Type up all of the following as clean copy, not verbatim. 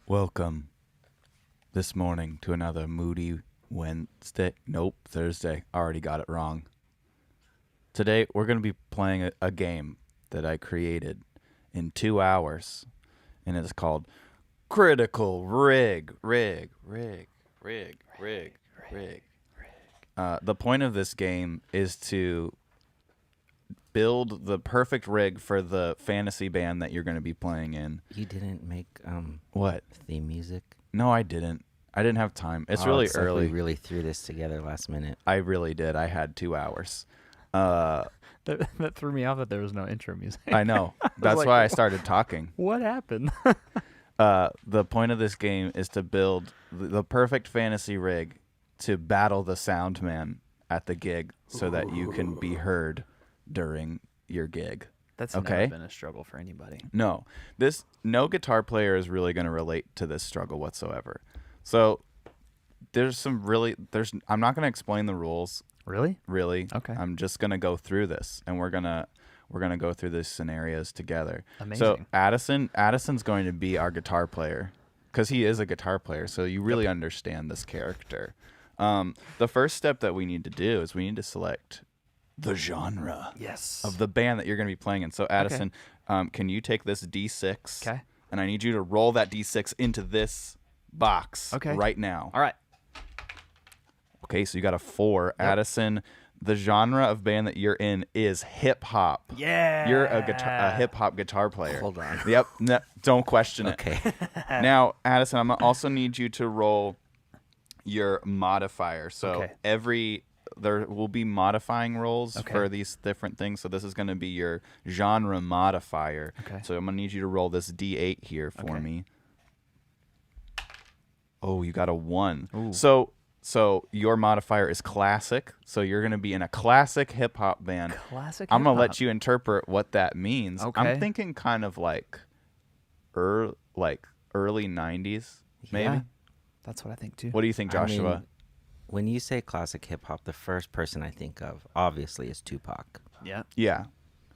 Welcome this morning to another moody Thursday. Already got it wrong. Today, we're going to be playing a game that I created in 2 hours, and it's called Critical Rig. The point of this game is to build the perfect rig for the fantasy band that you're going to be playing in. You didn't make What? theme music? No, I didn't. I didn't have time. It's really early. Like we really threw this together last minute. I really did. I had 2 hours. That threw me off that there was no intro music. I know. That's like, why I started talking. What happened? The point of this game is to build the perfect fantasy rig to battle the Soundman at the gig so that you can be heard during your gig. That's okay? never been a struggle for anybody. No guitar player is really going to relate to this struggle whatsoever. So I'm not going to explain the rules. Really? Okay. I'm just going to go through this, and we're going to go through these scenarios together. Amazing. So Addison's going to be our guitar player because he is a guitar player. So you really understand this character. The first step that we need to do is we need to select the genre of the band that you're going to be playing in. So Addison, can you take this D6? Okay. And I need you to roll that D6 into this box right now. All right. Okay, so you got a 4. Yep. Addison, the genre of band that you're in is hip hop. Yeah. You're a hip hop guitar player. Hold on. Yep. No, don't question it. Okay. Now, Addison, I'm also need you to roll your modifier. So there will be modifying rolls for these different things. So this is going to be your genre modifier. Okay. So I'm going to need you to roll this D8 here for me. Oh, you got a 1. Ooh. So your modifier is classic. So you're going to be in a classic hip hop band. Classic. I'm going to let you interpret what that means. Okay. I'm thinking kind of like early 90s, maybe. Yeah, that's what I think too. What do you think, Joshua? I mean, when you say classic hip hop, the first person I think of obviously is Tupac. Yeah. Yeah.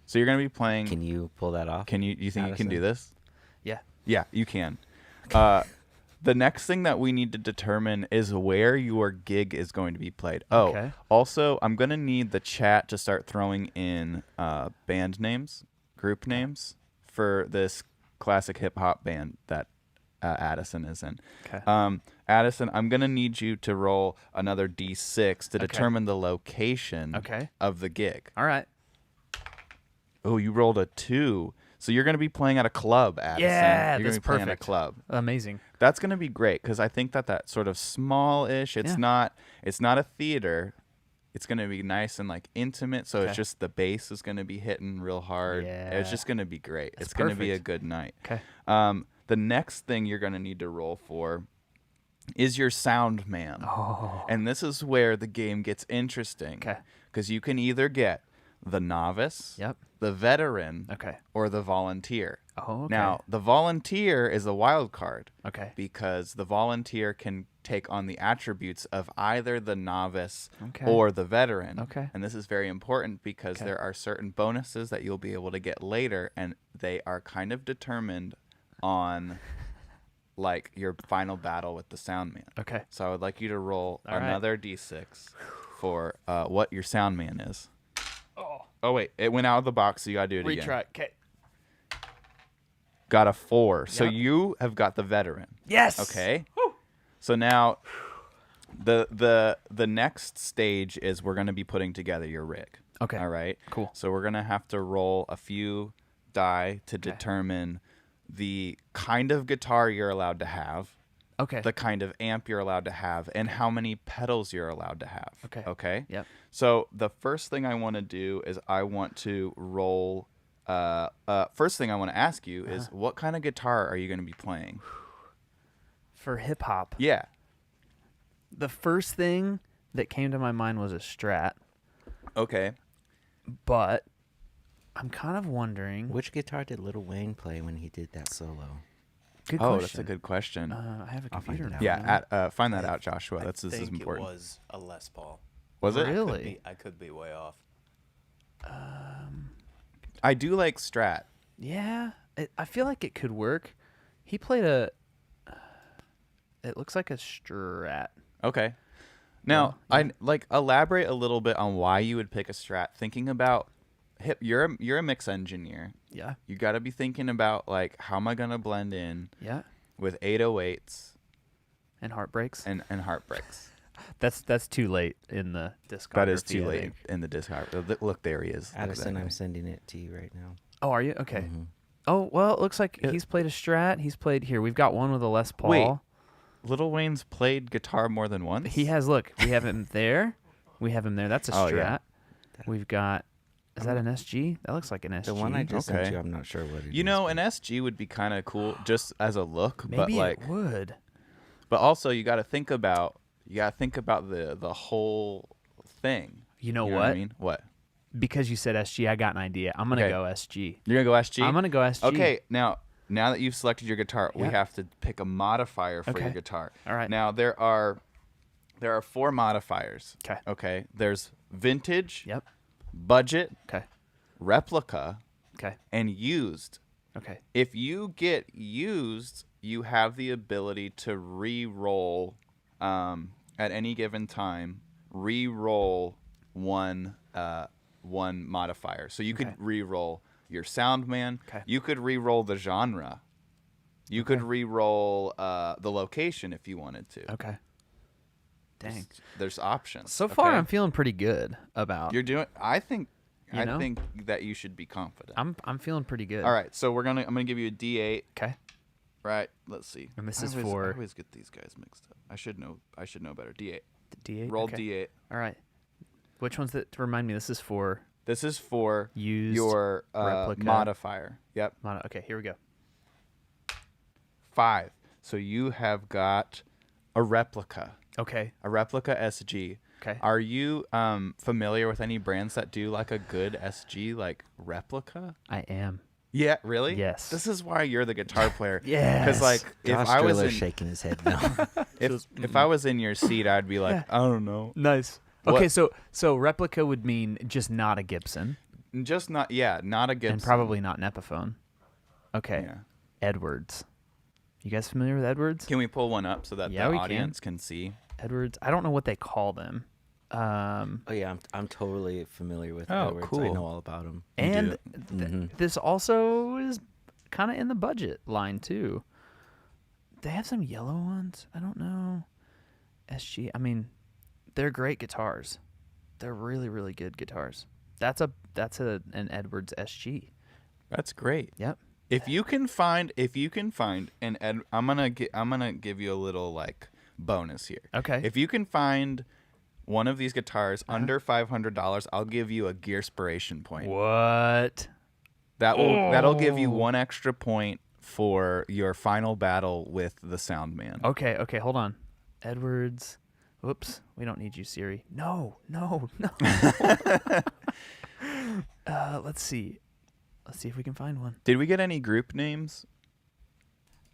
So you're going to be playing. Can you pull that off? You think Addison? you can do this? Yeah. Yeah, you can. The next thing that we need to determine is where your gig is going to be played. Oh, also, I'm going to need the chat to start throwing in band names, group names for this classic hip-hop band that Addison is in. Okay. Addison, I'm going to need you to roll another D6 to determine the location of the gig. All right. Oh, you rolled a 2. So you're going to be playing at a club, Addison. Yeah, you're going to be playing at a club. Amazing. That's going to be great because I think that sort of small-ish. It's not a theater. It's going to be nice and like intimate. So it's just the bass is going to be hitting real hard. Yeah. It's just going to be great. It's going to be a good night. Okay. The next thing you're going to need to roll for is your Soundman. Oh. And this is where the game gets interesting. Okay. Because you can either get the novice, the veteran, or the volunteer. Oh, okay. Now, the volunteer is a wild card. Okay. Because the volunteer can take on the attributes of either the novice or the veteran. Okay. And this is very important because there are certain bonuses that you'll be able to get later, and they are kind of determined on like your final battle with the Soundman. Okay. So I would like you to roll another D6 for what your Soundman is. Oh, wait. It went out of the box, so you got to do it again. Retry. Okay. Got a 4. So you have got the veteran. Yes. Okay. Woo. So now the next stage is we're going to be putting together your rig. Okay. All right. Cool. So we're going to have to roll a few die to determine the kind of guitar you're allowed to have. Okay. The kind of amp you're allowed to have and how many pedals you're allowed to have. Okay. Okay? Yep. So the first thing I want to do is I want to roll first thing I want to ask you is what kind of guitar are you going to be playing? For hip hop. Yeah. The first thing that came to my mind was a Strat. Okay. But I'm kind of wondering which guitar did Lil Wayne play when he did that solo? Good question. That's a good question. I have a computer now. Yeah, find that out, Joshua. This is important. It was a Les Paul. Was it? Really? I could be way off. I do like Strat. Yeah, I feel like it could work. He played a It looks like a Strat. Okay. Now, elaborate a little bit on why you would pick a Strat. Thinking about you're a mix engineer. Yeah. You got to be thinking about like how am I gonna blend in? Yeah. With 808s and heartbreaks and heartbreaks. That's too late in the discography. That is too late in the discography. Look, there he is. Addison, I'm sending it to you right now. Oh, are you? Okay. Mm-hmm. Oh, well, it looks like he's played a Strat. He's played here. We've got one with a Les Paul. Wait, Lil Wayne's played guitar more than once? He has. Look, we have him there. We have him there. That's a Strat. Yeah. We've got. Is that an SG? That looks like an SG. The one I just sent you, I'm not sure what it is. You know, an SG would be kind of cool just as a look, Maybe but like it would. But also, you got to think about the whole thing. You know what what? I mean? What? Because you said SG, I got an idea. I'm gonna go SG. You're gonna go SG. I'm gonna go SG. Okay. Now that you've selected your guitar, we have to pick a modifier for your guitar. All right. Now there are 4 modifiers. Okay. Okay. There's vintage. Yep. Budget. Okay. Replica. Okay. And used. Okay. If you get used, you have the ability to re-roll at any given time. Re-roll one modifier. So you could re-roll your Soundman. Okay. You could re-roll the genre. You could re-roll the location if you wanted to. Okay. Dang. There's options. So far, I'm feeling pretty good about. You're doing. I think You know? think that you should be confident. I'm feeling pretty good. All right, so I'm gonna give you a D8. Okay. Right. Let's see. And this is I for. always get these guys mixed up. I should know better. D8. The D8. Roll okay. D8. All right. Which one's that? To remind me, this is for. This is for Used your replica. modifier. Yep. Okay, here we go. 5. So you have got a replica. Okay. A replica SG. Okay. Are you familiar with any brands that do like a good SG like replica? I am. Yeah, really? Yes. This is why you're the guitar player. Yes. Because like Josh if I was Driller's in, shaking his head no. if I was in your seat, I'd be like, I don't know. Nice. What? Okay, so replica would mean just not a Gibson. Just not a Gibson. And probably not an Epiphone. Okay. Yeah. Edwards. You guys familiar with Edwards? Can we pull one up so that Yeah, the we audience can see? Edwards. I don't know what they call them. Oh yeah, I'm totally familiar with Oh, Edwards. I cool. know all about them. And Mm-hmm. this also is kind of in the budget line too. They have some yellow ones. I don't know. SG. I mean, they're great guitars. They're really, really good guitars. That's an Edwards SG. That's great. Yep. If you can find and I'm gonna give you a little like bonus here. Okay. If you can find one of these guitars under $500, I'll give you a Gearspiration point. What? That'll give you 1 extra point for your final battle with the Soundman. Okay, hold on. Edwards. Whoops. We don't need you, Siri. No. Let's see. Let's see if we can find one. Did we get any group names?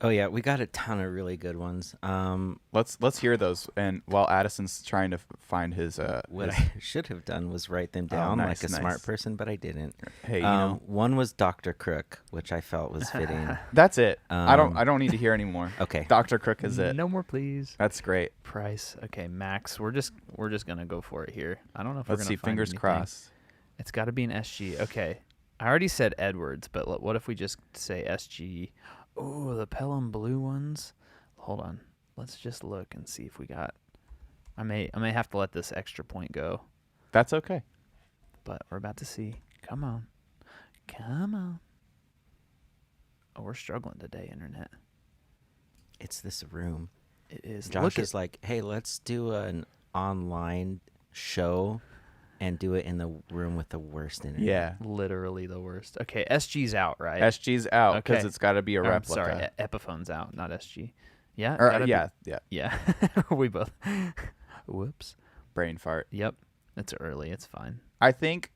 Oh yeah, we got a ton of really good ones. Let's hear those. And while Addison's trying to find his What I should have done was write them down nice, like a nice. smart person, but I didn't. Hey, you know, one was Dr. Crook, which I felt was fitting. that's it. I don't need to hear anymore. Okay. Dr. Crook is it. No more, please. That's great. Price. Okay, Max. We're just gonna go for it here. I don't know if Let's we're see. gonna find Fingers anything. crossed. It's got to be an SG. Okay. I already said Edwards, but what if we just say SG? Oh, the Pelham blue ones. Hold on. Let's just look and see if we got. I may have to let this extra point go, That's okay. but we're about to see. Come on. Oh, we're struggling today, internet. It's this room. It is. Josh is like, hey, let's do an online show and do it in the room with the worst internet. Yeah. Literally the worst. Okay, SG's out, right? SG's out because Okay. it's got to be a Or, replica. Sorry, Epiphone's out, not SG. Yeah. Or, gotta be- yeah. Yeah. We both. Whoops. Brain fart. Yep. It's early. It's fine. I think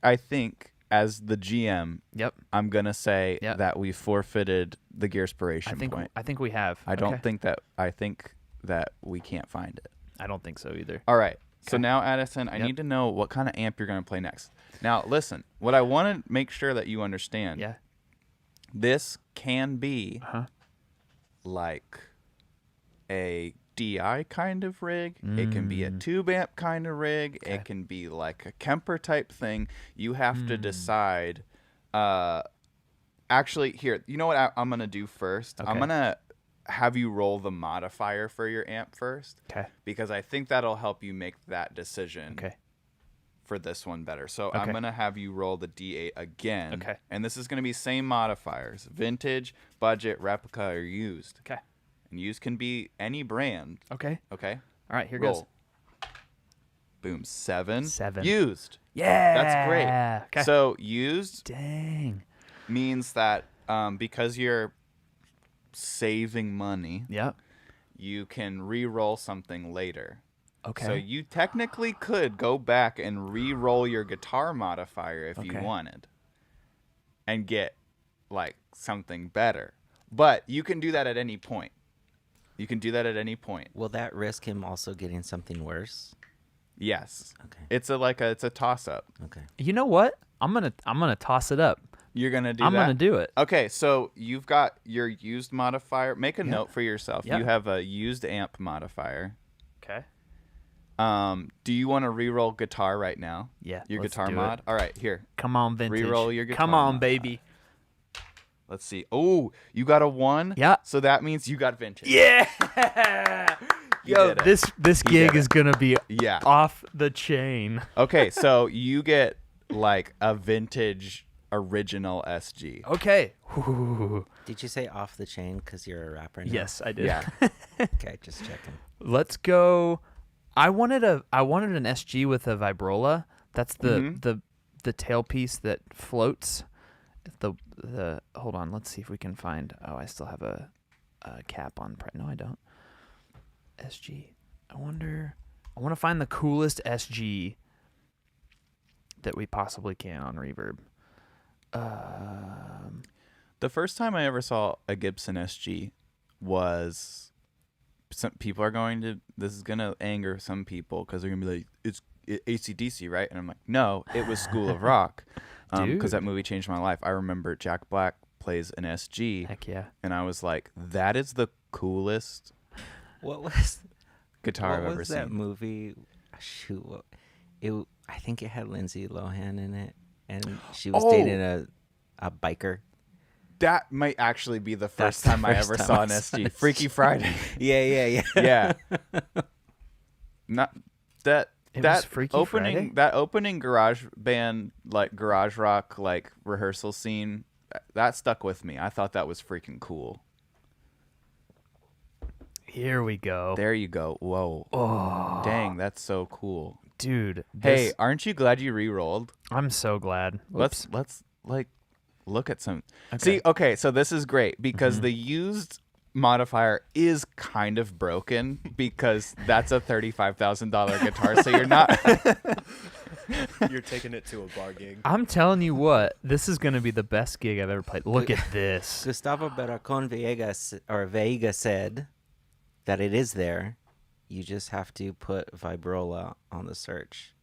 as the GM, Yep. I'm gonna say Yep. that we forfeited the Gearspiration point. I think we have. I don't Okay. think that. I think that we can't find it. I don't think so either. All right. So Okay. now, Addison, I Yep. need to know what kind of amp you're going to play next. Now, listen, what I want to make sure that you understand, Yeah. this can be Uh-huh. like a DI kind of rig. It can be a tube amp kind of rig. It can be like a Kemper type thing. You have to decide. Actually, here, you know what I'm going to do first? I'm going to have you roll the modifier for your amp first. Okay. Because I think that'll help you make that decision. Okay. For this one better. So I'm going to have you roll the D8 again. Okay. And this is going to be same modifiers. Vintage, budget, replica, or used. Okay. And used can be any brand. Okay. Okay? All right, here Roll. goes. Boom. 7. 7. Used. Yeah. That's great. Okay. So used Dang. means that because you're saving money, Yep. you can re-roll something later. Okay. So you technically could go back and re-roll your guitar modifier if you wanted and get like something better. But you can do that at any point. You can do that at any point. Will that risk him also getting something worse? Yes. Okay. It's a toss up. Okay. You know what? I'm gonna toss it up. You're gonna do I'm that? gonna do it. Okay, so you've got your used modifier. Make a note for yourself. Yeah. You have a used amp modifier. Okay. Do you want to re-roll guitar right now? Yeah. Your let's guitar do mod? it. All right, here. Come on, vintage. Re-roll your guitar Come on, mod. baby. Let's see. Oh, you got a 1? Yeah. So that means you got vintage. Yeah. You Yo, did it. this gig did is gonna be Yeah. off the chain. Okay, so you get like a vintage original SG. Okay. Ooh. Did you say off the chain because you're a rapper now? Yes, I did. Yeah. Okay, just checking. Let's go. I wanted an SG with a vibrola. That's the tailpiece that floats. The hold on. Let's see if we can find. Oh, I still have a cap on. No, I don't. SG. I want to find the coolest SG that we possibly can on Reverb. The first time I ever saw a Gibson SG was some people are going to, this is going to anger some people because they're going to be like, it's AC/DC, right? And I'm like, no, it was School of Rock. Because that movie changed my life. I remember Jack Black plays an SG. Heck yeah. And I was like, that is the coolest What was guitar I've what ever was seen. that movie? Shoot, I think it had Lindsay Lohan in it, and she was dating a biker. That might actually be the first That's the time I first ever time saw I an saw SG. an Freaky Friday. Yeah. Yeah. Not that. It That was Freaky opening, Friday? that opening garage band, like garage rock, like rehearsal scene, that stuck with me. I thought that was freaking cool. Here we go. There you go. Whoa. Oh, Dang, that's so cool. dude. Hey, aren't you glad you re-rolled? I'm so glad. Whoops. Let's like look at some. Okay. See, okay, so this is great because the used modifier is kind of broken because that's a $35,000 guitar, so you're not. You're taking it to a bar gig. I'm telling you what, this is going to be the best gig I've ever played. Look at this. Gustavo Barracon Veiga said that it is there. You just have to put vibrola on the search.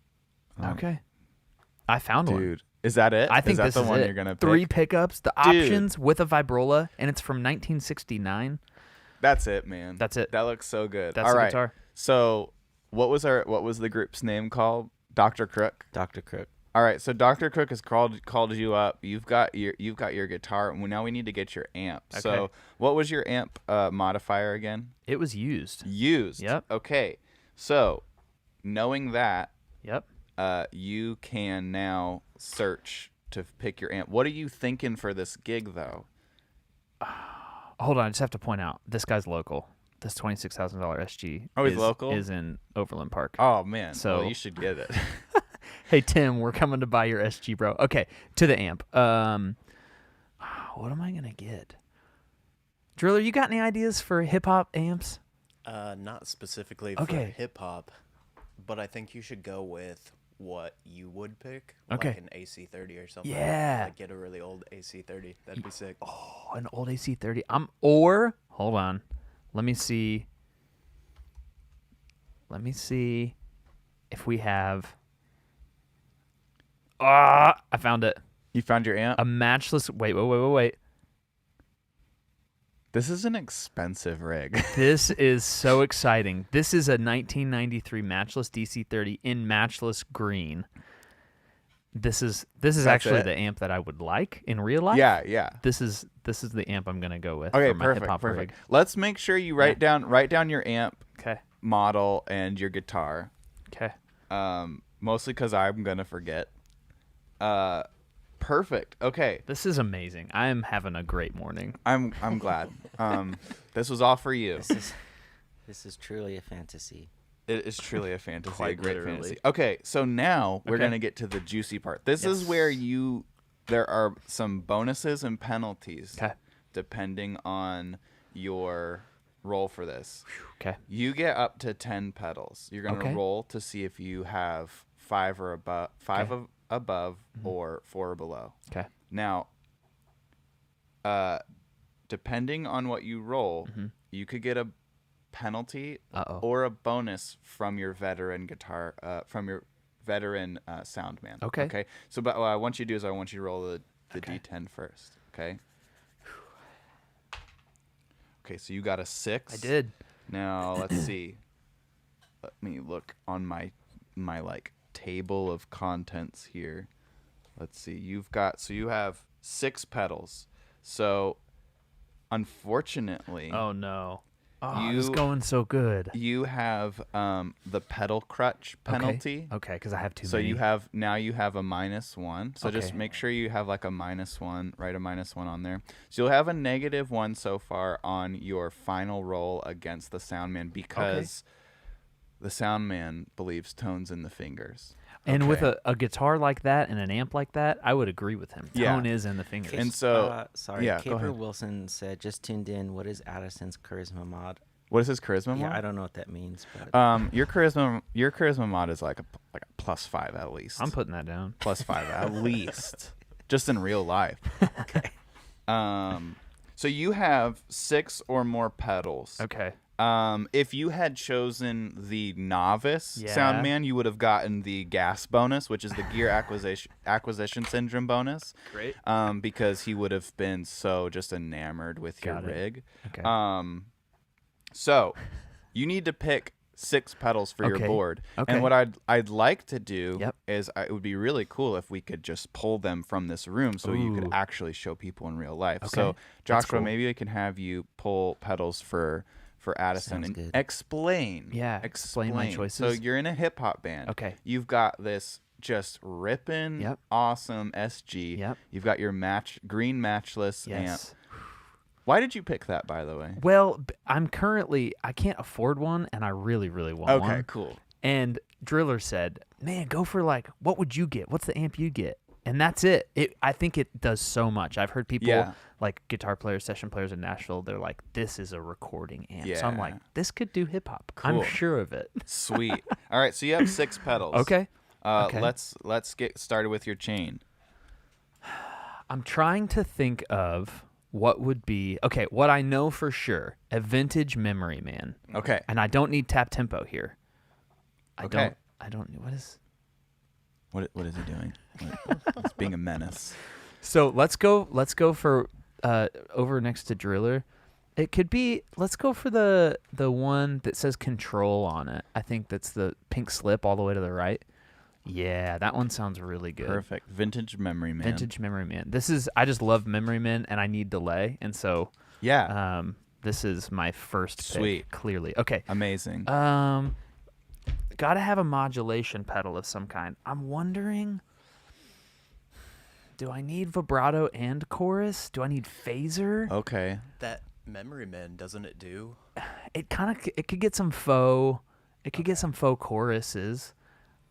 Okay. I found one. Dude, is that it? I think is that this the is one it. you're gonna pick? 3 pickups, the Dude. options with a vibrola, and it's from 1969. That's it, man. That's it. That looks so good. That's All the right. guitar. So, what was the group's name called? Dr. Crook. Dr. Crook. All right. So Dr. Crook has called you up. You've got your guitar, and now we need to get your amp. Okay. So, what was your amp modifier again? It was used. Used. Yep. Okay. So, knowing that, Yep. you can now search to pick your amp. What are you thinking for this gig, though? Hold on, I just have to point out, this guy's local. This $26,000 SG Oh, he's local? is in Overland Park. Oh man. So- Well, you should get it. Hey, Tim, we're coming to buy your SG, bro. Okay, to the amp. What am I going to get? Driller, you got any ideas for hip-hop amps? Not specifically Okay. for hip hop, but I think you should go with what you would pick, Okay. like an AC30 or something. Yeah. Like get a really old AC30. That'd be sick. Oh, an old AC30. Hold on. Let me see if we have. I found it. You found your amp? A matchless. Wait. This is an expensive rig. This is so exciting. This is a 1993 matchless DC30 in matchless green. This is actually the amp that I would like in real life. Yeah. This is the amp I'm gonna go with Okay, for my hip-hop perfect. rig. Let's make sure you write down your amp model and your guitar. Okay. Mostly because I'm gonna forget. Perfect. Okay. This is amazing. I am having a great morning. I'm glad. This was all for you. This is truly a fantasy. It is truly a fantasy, Quite a great literally. fantasy. Okay, so now we're gonna get to the juicy part. This is where there are some bonuses and penalties depending on your roll for this. Okay. You get up to 10 pedals. You're gonna roll to see if you have 5 or above, above or 4 or below. Okay. Now, depending on what you roll, you could get a penalty or a bonus from your veteran soundman. Okay. So, but what I want you to do is I want you to roll the D10 first. Okay. Okay. So you got a 6. I did. Now let's see. Let me look on my like table of contents here. Let's see. You have 6 pedals. So, unfortunately. Oh no. Oh, it's going so good. You have the pedal crutch penalty. Okay, because I have too so many. you have a -1. So just make sure you have like a -1. Write a -1 on there. So you'll have a -1 so far on your final roll against the Soundman because the Soundman believes tones in the fingers. And with a guitar like that and an amp like that, I would agree with him. Tone is in the fingers. And so, Caper Wilson said, just tuned in. What is Addison's charisma mod? What is his charisma mod? Yeah, I don't know what that means. But your charisma mod is like a +5 at least. I'm putting that down. +5 at least, just in real life. Okay. So you have 6 or more pedals. Okay. If you had chosen the novice Soundman, you would have gotten the gas bonus, which is the gear acquisition syndrome bonus. Great. Because he would have been so just enamored with your rig. Okay. So you need to pick 6 pedals for your board. Okay. And what I'd like to do is it would be really cool if we could just pull them from this room so you could actually show people in real life. Okay. So Joshua, maybe I can have you pull pedals for Addison and explain my choices. So you're in a hip hop band. Okay. You've got this just ripping awesome SG. Yep. You've got your green matchless amp. Why did you pick that, by the way? Well, I can't afford one, and I really, really want one. Okay, cool. And Driller said, man, go for what would you get? What's the amp you get? And that's it. I think it does so much. I've heard people, like guitar players, session players in Nashville, they're like, this is a recording amp. Yeah. So I'm like, this could do hip-hop. Cool. I'm sure of it. Sweet. All right, so you have 6 pedals. Okay. Let's get started with your chain. I'm trying to think of what would be what I know for sure, a vintage Memory Man. Okay. And I don't need tap tempo here. I don't what is he doing? He's being a menace. So let's go for over next to Driller. It could be, let's go for the one that says Control on it. I think that's the pink slip all the way to the right. Yeah, that one sounds really good. Perfect. Vintage Memory Man. Vintage Memory Man. I just love Memory Man, and I need delay, and so this is my first pick. Sweet. Clearly. Okay. Amazing. Gotta have a modulation pedal of some kind. I'm wondering, do I need vibrato and chorus? Do I need phaser? Okay. That Memory Man, doesn't it do? It could get some faux. It could get some faux choruses.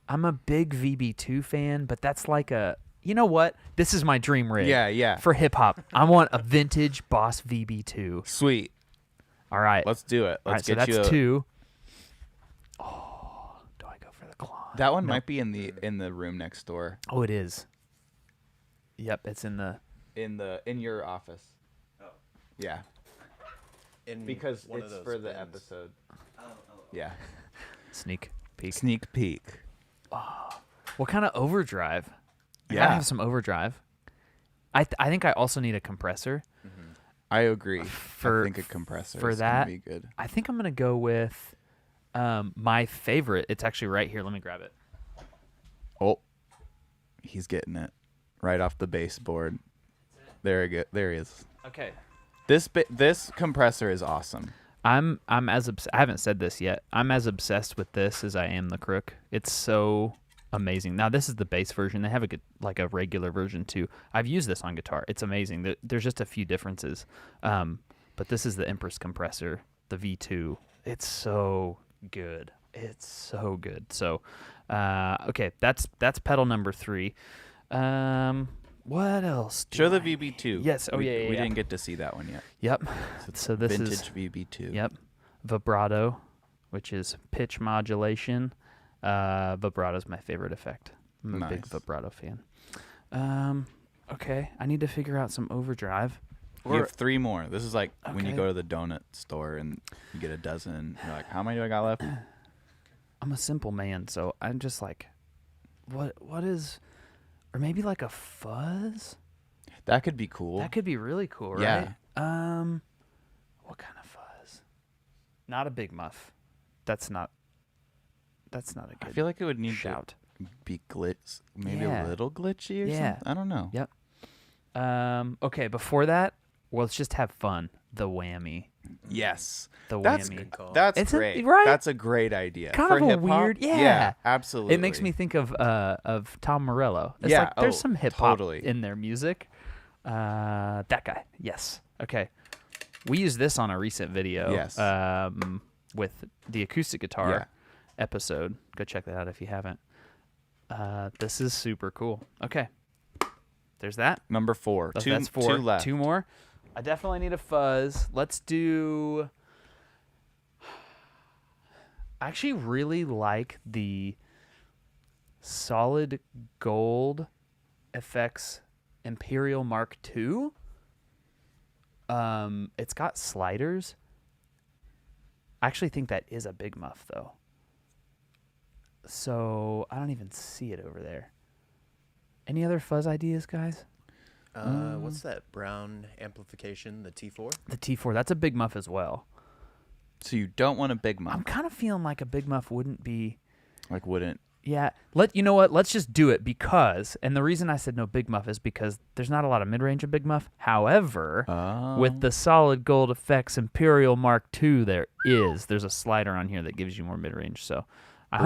I'm a big VB2 fan, but that's like you know what? This is my dream rig. Yeah. For hip hop, I want a vintage Boss VB2. Sweet. All right. Let's do it. Let's get so that's 2. Oh, do I go for the Klon? That one might be in the room next door. Oh, it is. Yep, it's in your office. Oh. Yeah. Because it's for the episode. Oh. Yeah. Sneak peek. Oh. What kind of overdrive? I gotta have some overdrive. I think I also need a compressor. I agree. I think a compressor is going to be good. I think I'm going to go with my favorite. It's actually right here. Let me grab it. Oh, he's getting it right off the baseboard. There he is. Okay. This compressor is awesome. I haven't said this yet. I'm as obsessed with this as I am the Crook. It's so amazing. Now this is the bass version. They have a regular version too. I've used this on guitar. It's amazing. There's just a few differences. But this is the Empress compressor, the V2. It's so good. It's so good. So, okay, that's pedal number 3. What else? Show the VB2. Yes. Oh, yeah. We didn't get to see that one yet. Yep. So this vintage is VB2. Yep. Vibrato, which is pitch modulation. Vibrato's my favorite effect. I'm a big vibrato fan. Okay, I need to figure out some overdrive. You have 3 more. This is like when you go to the donut store and you get a dozen. You're like, how many do I got left? I'm a simple man, so I'm just like, what is, or maybe like a fuzz? That could be cool. That could be really cool, right? Yeah. What kind of fuzz? Not a big muff. That's not a good I feel like it would need shout. to be glitz, maybe a little glitchy or something. I don't know. Yep. Okay, before that, let's just have fun. The whammy. Yes. The That's whammy. That's great. Right? That's a great idea. Kind For of a hip-hop? weird, Yeah, absolutely. It makes me think of Tom Morello. It's Yeah, like there's some hip hop totally. in their music. That guy. Yes. Okay. We used this on a recent video. Yes. With the acoustic guitar episode. Go check that out if you haven't. This is super cool. Okay. There's that. Number 4. That's 4. 2 left. 2 more. I definitely need a fuzz. Let's do... I actually really like the Solid Gold Effects Imperial Mark II. It's got sliders. I actually think that is a big muff, though. So I don't even see it over there. Any other fuzz ideas, guys? What's that brown amplification? The T4? The T4. That's a big muff as well. So you don't want a big muff. I'm kind of feeling like a big muff wouldn't be... Like wouldn't. Yeah. You know what? Let's just do it because... And the reason I said no big muff is because there's not a lot of mid-range of big muff. However, with the Solid Gold Effects Imperial Mark II, there's a slider on here that gives you more mid-range. So I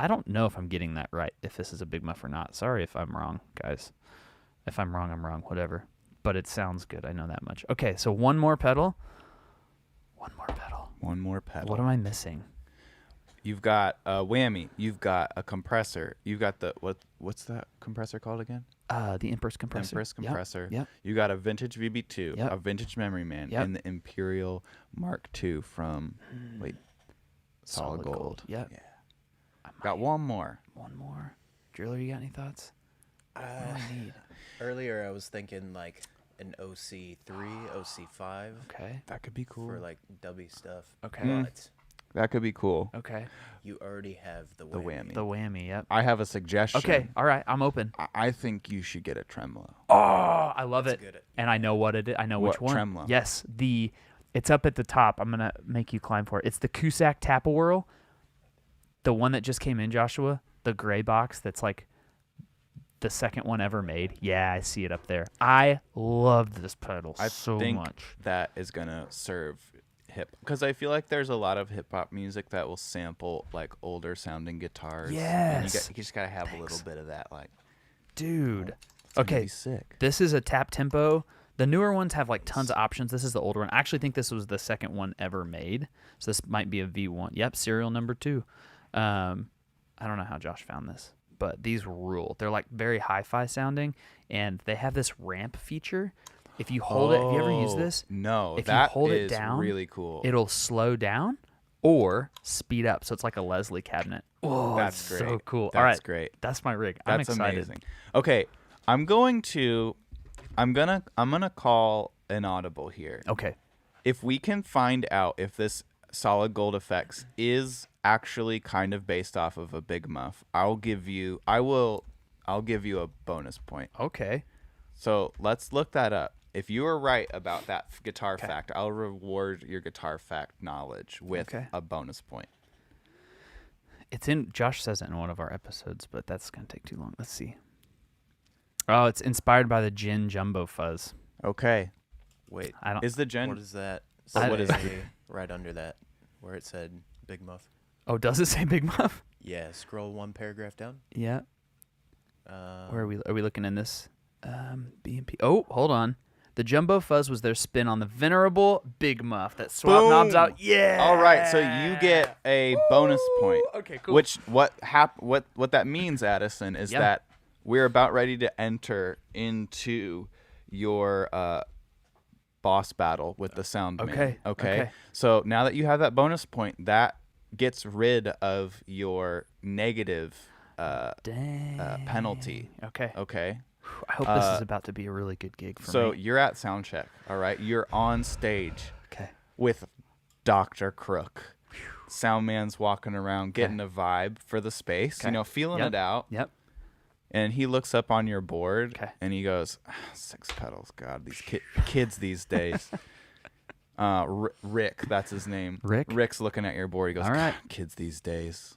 don't know if I'm getting that right, if this is a big muff or not. Sorry if I'm wrong, guys. If I'm wrong, I'm wrong. Whatever. But it sounds good. I know that much. Okay, so one more pedal. One more pedal. What am I missing? You've got a whammy. You've got a compressor. You've got the what's that compressor called again? The Empress compressor. Empress compressor. Yep. You got a vintage VB2, Yep. a vintage Memory Man, Yep. and the Imperial Mark II from Solid Gold. Yep. Yeah. Got one more. One more. Driller, you got any thoughts? What do I need? Earlier, I was thinking like an OC3, OC5. Okay. That could be cool. For like dubby stuff. Okay. But That could be cool. Okay. you already have the The whammy. whammy. The whammy, yep. I have a suggestion. Okay, all right, I'm open. I think you should get a tremolo. Oh, I love it. good. And I know what it is. I know which What one. tremolo? Yes, it's up at the top. I'm going to make you climb for it. It's the Cusack Tap-A-Whirl. The one that just came in, Joshua. The gray box that's like the second one ever made. Yeah, I see it up there. I love this pedal so think much. that is going to serve hip, because I feel like there's a lot of hip hop music that will sample like older sounding guitars. Yes. And you just got to have a little bit of that, like, Dude. it's gonna Okay. be sick. This is a tap tempo. The newer ones have like tons of options. This is the older one. I actually think this was the second one ever made. So this might be a V1. Yep, serial number 2. I don't know how Josh found this, but these rule. They're like very hi-fi sounding, and they have this ramp feature. If you hold it, have you ever used this? No, If that you hold is it down, really cool. It'll slow down or speed up. So it's like a Leslie cabinet. Oh, That's it's great. so cool. That's All right, great. That's my rig. I'm That's excited. amazing. Okay, I'm gonna call an audible here. Okay. If we can find out if this Solid Gold Effects is actually kind of based off of a Big Muff, I'll give you a bonus point. Okay. So let's look that up. If you are right about that guitar fact, I'll reward your guitar fact knowledge with a bonus point. It's in. Josh says it in one of our episodes, but that's gonna take too long. Let's see. Oh, it's inspired by the gin jumbo fuzz. Okay. Wait. Is the gin? What is that? What is it? Right under that, where it said Big Muff. Oh, does it say Big Muff? Yeah. Scroll one paragraph down. Yeah. Where are we? Are we looking in this? B&P. Oh, hold on. The jumbo fuzz was their spin on the venerable Big Muff that swap knobs out. Yeah. All right, so you get a bonus point. Okay, cool. Which what that means, Addison, is that we're about ready to enter into your boss battle with the Soundman. Okay. So now that you have that bonus point, that gets rid of your negative penalty. Okay. I hope this is about to be a really good gig for me. So you're at sound check, all right? You're on stage with Dr. Crook. Soundman's walking around getting a vibe for the space, feeling it out. Yep. And he looks up on your board and he goes, 6 pedals. God, these kids these days. Rick, that's his name. Rick's looking at your board. He goes, all right. Kids these days.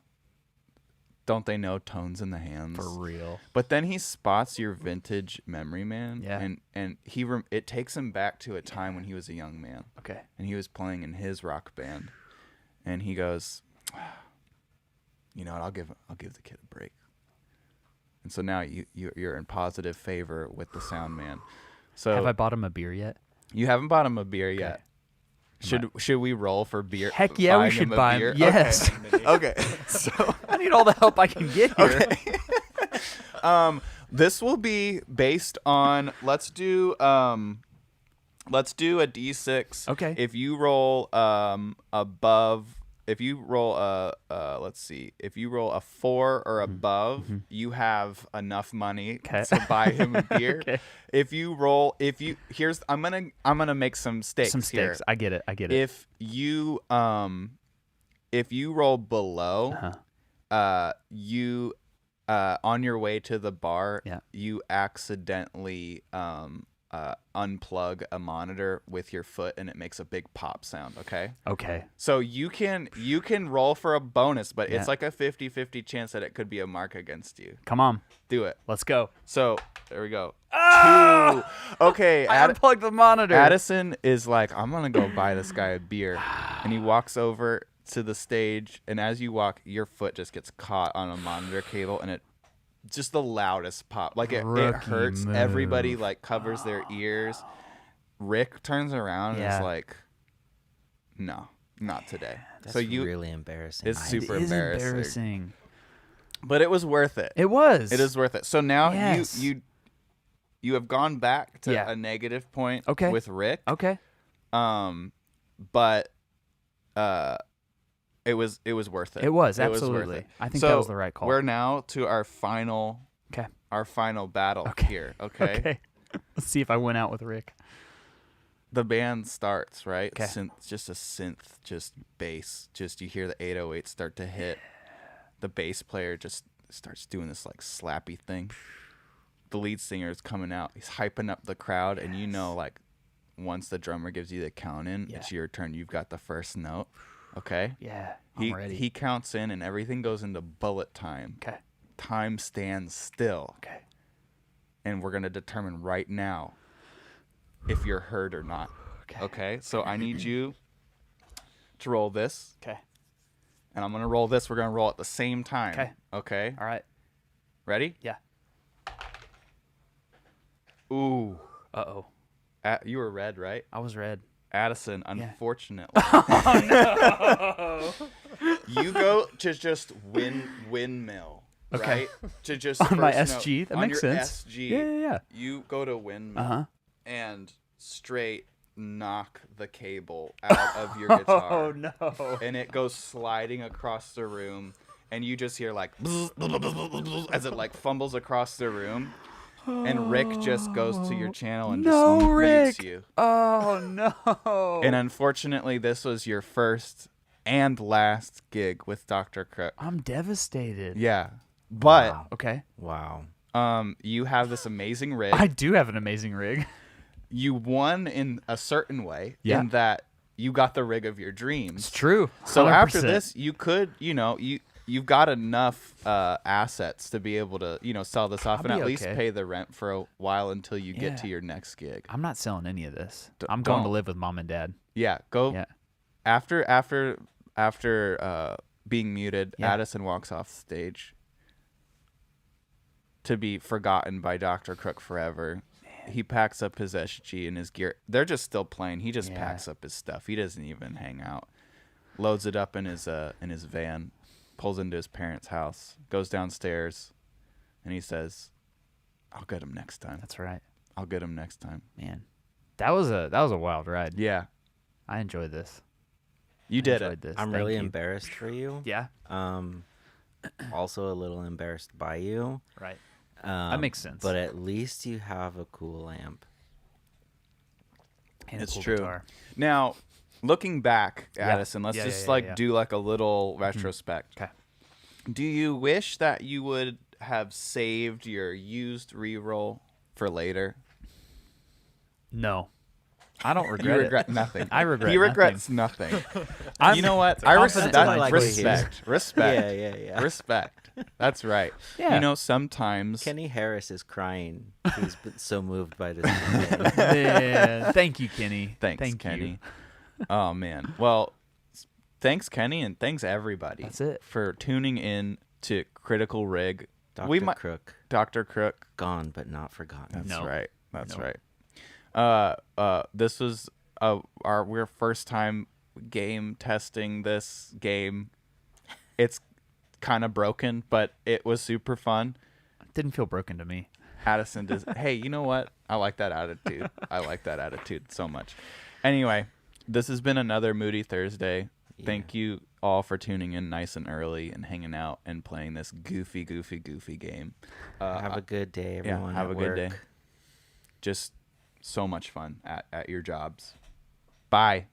Don't they know tones in the hands? For real. But then he spots your vintage Memory Man. Yeah. And it takes him back to a time when he was a young man. Okay. And he was playing in his rock band. And he goes, you know what, I'll give the kid a break. And so now you're in positive favor with the Soundman. So have I bought him a beer yet? You haven't bought him a beer yet. Should we roll for beer? Heck yeah, we should buy him. Yes. Okay. So I need all the help I can get here. Okay. This will be based on let's do a D6. Okay. If you roll above, if you roll if you roll a 4 or above, you have enough money to buy him a beer. I'm gonna make some stakes here. I get it. If you roll below, you on your way to the bar, you accidentally unplug a monitor with your foot and it makes a big pop sound. Okay. So you can roll for a bonus, but it's like a 50-50 chance that it could be a mark against you. Come on, do it. Let's go. So there we go. 2. Okay. I unplugged the monitor. Addison is like, I'm gonna go buy this guy a beer, and he walks over to the stage, and as you walk, your foot just gets caught on a monitor cable, and it just the loudest pop. Like it hurts. Move. Everybody like covers their ears. Rick turns around and is like, no, not today. That's really embarrassing. It's super embarrassing. But it was worth it. It was. It is worth it. So now you have gone back to a negative point with Rick. Okay. But it was worth it. It was absolutely. I think that was the right call. We're now to our final battle here. Okay. Let's see if I went out with Rick. The band starts, right? Just a synth, just bass. Just you hear the 808 start to hit. The bass player just starts doing this like slappy thing. The lead singer is coming out. He's hyping up the crowd, and you know, like once the drummer gives you the count in, it's your turn. You've got the first note. Okay. Yeah, I'm ready. He counts in, and everything goes into bullet time. Okay. Time stands still. Okay. And we're gonna determine right now if you're hurt or not. Okay. So I need you to roll this. Okay. And I'm gonna roll this. We're gonna roll at the same time. Okay. All right. Ready? Yeah. Ooh. Uh-oh. You were red, right? I was red. Addison, unfortunately. Oh, no. You go to just windmill, right? To just on my SG. That makes sense. SG, yeah. You go to windmill and straight knock the cable out of your guitar. Oh, no. And it goes sliding across the room, and you just hear like as it like fumbles across the room. And Rick just goes to your channel and just mutes you. Oh, no. And unfortunately, this was your first and last gig with Dr. Crook. I'm devastated. Yeah. But okay. Wow. You have this amazing rig. I do have an amazing rig. you won in a certain way Yeah. in that you got the rig of your dreams. It's true. 100%. So after this, you could, you've got enough assets to be able to, sell this off and at least pay the rent for a while until you get to your next gig. I'm not selling any of this. I'm going to live with mom and dad. Yeah, go. Yeah. After being muted, Addison walks off stage to be forgotten by Dr. Crook forever. He packs up his SG and his gear. They're just still playing. He just packs up his stuff. He doesn't even hang out. Loads it up in his van, pulls into his parents' house, goes downstairs, and he says, "I'll get him next time." That's right. I'll get him next time. Man, that was a wild ride. Yeah, I enjoyed this. You did it. I'm really embarrassed for you. Yeah. Also a little embarrassed by you. Right. That makes sense. But at least you have a cool amp. And it's a cool true. Guitar. Now, looking back, Addison, let's do like a little retrospect. Okay. Do you wish that you would have saved your used reroll for later? No. I don't regret You regret nothing. I regret He regrets nothing. You know what? I respect. Respect. Yeah. Respect. That's right. Yeah. Sometimes Kenny Harris is crying. He's been so moved by this. Man, thank you, Kenny. Thanks, Kenny. Oh man. Well, thanks, Kenny, and thanks everybody. That's it. For tuning in to Critical Rig. Crook. Dr. Crook. Gone but not forgotten. That's right. That's right. This was our first time game testing this game. It's kind of broken, but it was super fun. It didn't feel broken to me. Addison does. Hey, you know what? I like that attitude. I like that attitude so much. Anyway, this has been another Moody Thursday. Yeah. Thank you all for tuning in nice and early and hanging out and playing this goofy game. Have a good day, everyone. Yeah, have a good day. Just so much fun at your jobs. Bye.